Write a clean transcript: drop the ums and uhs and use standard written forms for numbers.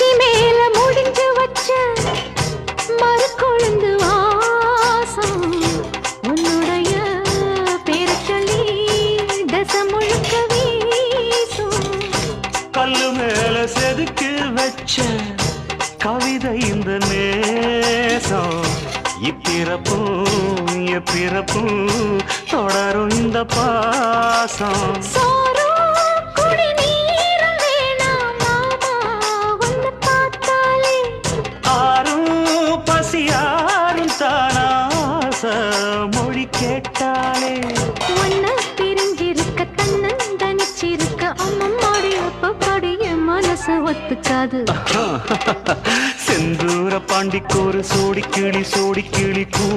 உச்சி மேல முடிஞ்சு வச்ச மறு கொழுந்து வாசம் உன்னுடைய பேரை சொல்லி தசம் முழுக்க வீசும். கல்லு மேல செதுக்கி வச்ச கவிதை இந்த நேசம் இப்பிறப்பும் எப்பிறப்பும் தொடரும் இந்த பாசம். மொழி கேட்டாலே ஒன்ன பிரிஞ்சிருக்க தன்னந்தனிச்சிருக்க அம்மம்மாடி அப்பப்படிய மனசு ஒத்துக்காது. செந்தூர பாண்டிக்கோரு சோடி கிளி கூ